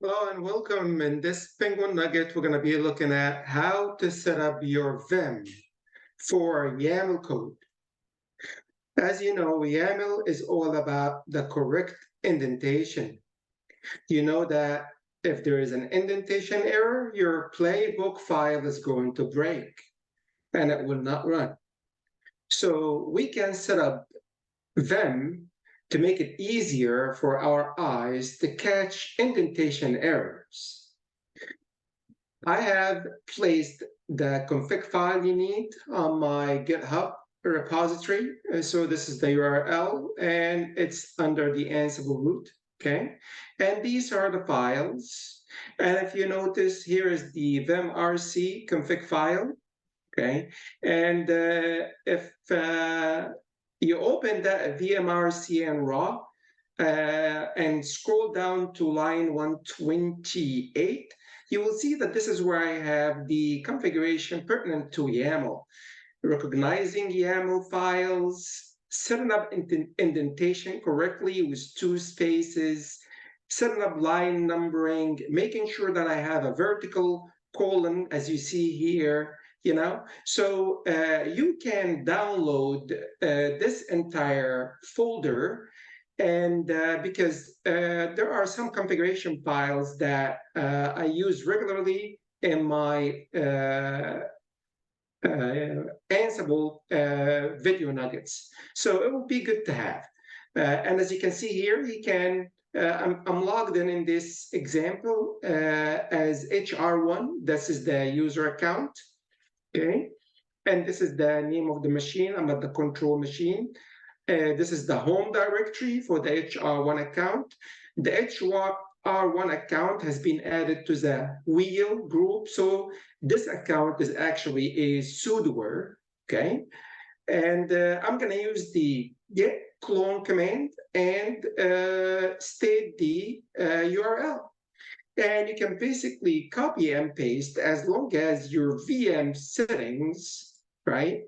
Hello and welcome. In this Penguin Nugget, we're going to be looking at how to set up your VIM for YAML code. As you know, YAML is all about the correct indentation. You know that if there is an indentation error, your playbook file is going to break and it will not run. So we can set up VIM to make it easier for our eyes to catch indentation errors. I have placed the config file you need on my GitHub repository. So this is the URL and it's under the Ansible root, okay? And these are the files. And if you notice, here is the vimrc config file, okay? And if you open that vimrc and raw and scroll down to line 128, you will see that this is where I have the configuration pertinent to YAML, recognizing YAML files, setting up indentation correctly with 2 spaces, setting up line numbering, making sure that I have a vertical colon, as you see here, So you can download this entire folder, and because there are some configuration files that I use regularly in my Ansible video nuggets. So it would be good to have. And as you can see here, I'm logged in this example as HR1. This is the user account, okay? And this is the name of the machine. I'm at the control machine. This is the home directory for the HR1 account. The HR1 account has been added to the wheel group. So this account is actually a sudoer, okay? And I'm going to use the git clone command and state the URL. And you can basically copy and paste as long as your VM settings, right,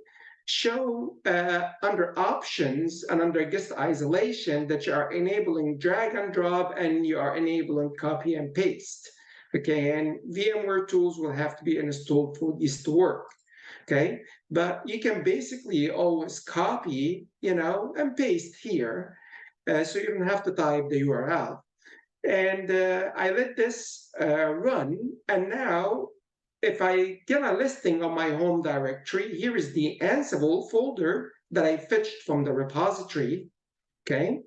show under options and under guest isolation that you are enabling drag and drop and you are enabling copy and paste. Okay, and VMware tools will have to be installed for this to work. Okay, but you can basically always copy, and paste here. So you don't have to type the URL. And I let this run. And now, if I get a listing on my home directory, here is the Ansible folder that I fetched from the repository, okay?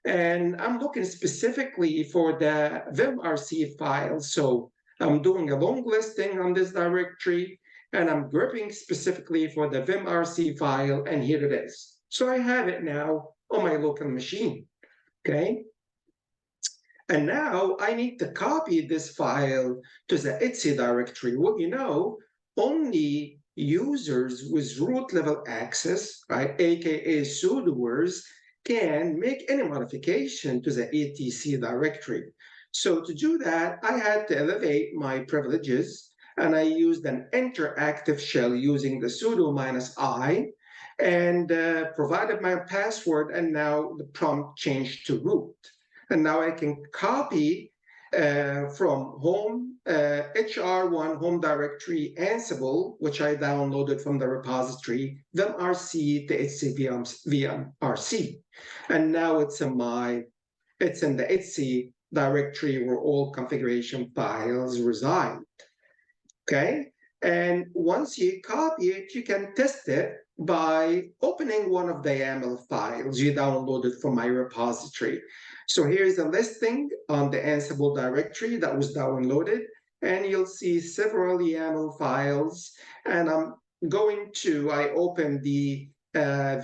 And I'm looking specifically for the vimrc file. So I'm doing a long listing on this directory, and I'm gripping specifically for the vimrc file, and here it is. So I have it now on my local machine, okay? And now I need to copy this file to the etc directory. Well, only users with root level access, right, aka sudoers, can make any modification to the etc directory. So to do that, I had to elevate my privileges, and I used an interactive shell using the sudo -i, and provided my password, and now the prompt changed to root. And now I can copy from home HR1 home directory Ansible, which I downloaded from the repository, vimrc to vmrc. And now it's in the etc directory where all configuration files reside. Okay. And once you copy it, you can test it by opening one of the YAML files you downloaded from my repository. So here's a listing on the Ansible directory that was downloaded, and you'll see several YAML files. And I open the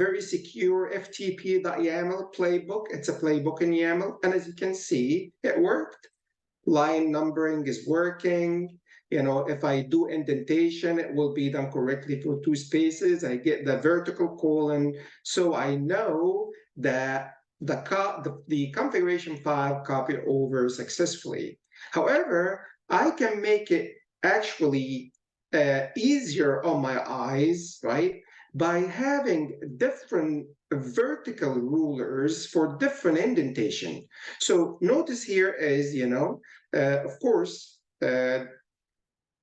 very secure ftp.yaml playbook. It's a playbook in YAML. And as you can see, it worked. Line numbering is working. If I do indentation, it will be done correctly for 2 spaces. I get the vertical colon. So I know that the configuration file copied over successfully. However, I can make it actually easier on my eyes, right, by having different vertical rulers for different indentation. So notice here is, of course,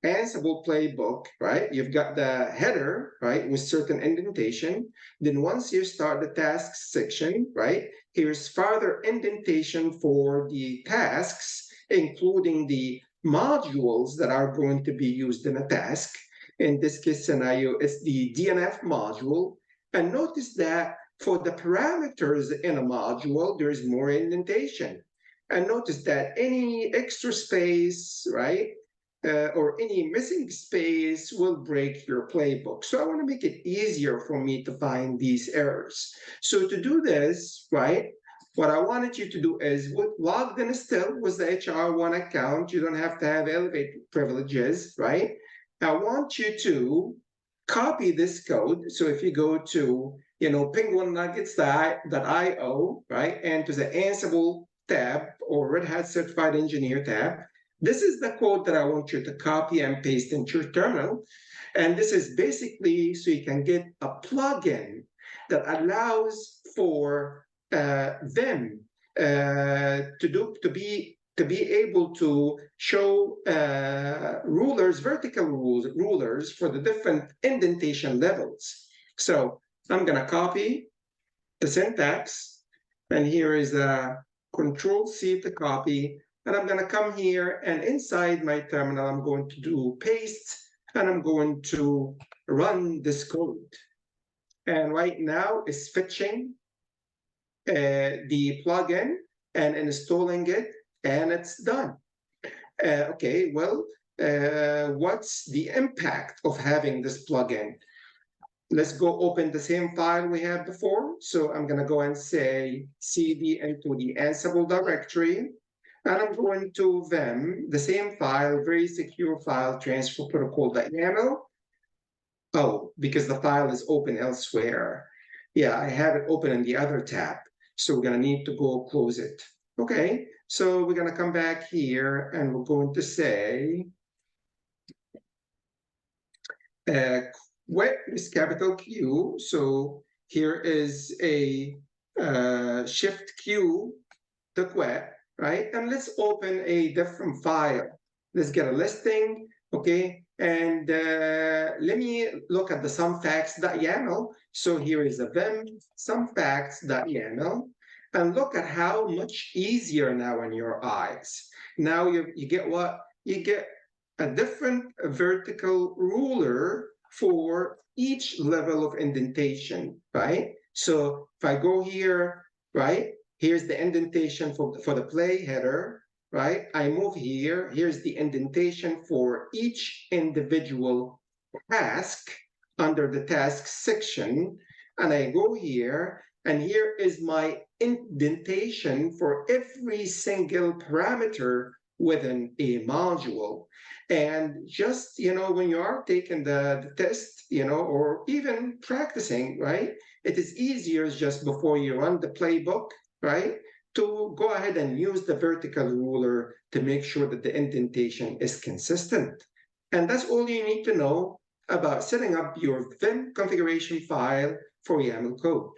Ansible playbook, right? You've got the header, right, with certain indentation. Then once you start the tasks section, right, here's further indentation for the tasks, including the modules that are going to be used in a task. In this case scenario, it's the DNF module. And notice that for the parameters in a module, there's more indentation. And notice that any extra space, right, or any missing space will break your playbook. So I want to make it easier for me to find these errors. So to do this, right, what I wanted you to do is logged in still with the HR1 account. You don't have to have Elevate privileges, right? I want you to copy this code. So if you go to, penguinnuggets.io, right, and to the Ansible tab or Red Hat Certified Engineer tab, this is the code that I want you to copy and paste into your terminal. And this is basically so you can get a plugin that allows for VIM to be able to show vertical rulers for the different indentation levels. So I'm going to copy the syntax, and here is a Control-C to copy. And I'm going to come here, and inside my terminal, I'm going to do paste, and I'm going to run this code. And right now, it's fetching the plugin and installing it, and it's done. Okay, well, what's the impact of having this plugin? Let's go open the same file we had before. So I'm going to go and say cd into the Ansible directory. And I'm going to VIM, the same file, very secure file transfer protocol.yaml. Oh, because the file is open elsewhere. Yeah, I have it open in the other tab. So we're going to need to go close it. Okay, so we're going to come back here and we're going to say wet is capital Q. So here is a shift Q to wet. Right? And let's open a different file. Let's get a listing, okay? And let me look at the sumfacts.yaml. So here is a VIM sumfacts.yaml. And look at how much easier now in your eyes. Now you get what? You get a different vertical ruler for each level of indentation, right? So if I go here, right? Here's the indentation for the play header, right? I move here. Here's the indentation for each individual task under the task section. And I go here, and here is my indentation for every single parameter within a module. And just, when you are taking the test, or even practicing, right? It is easier just before you run the playbook, right, to go ahead and use the vertical ruler to make sure that the indentation is consistent. And that's all you need to know about setting up your VIM configuration file for YAML code.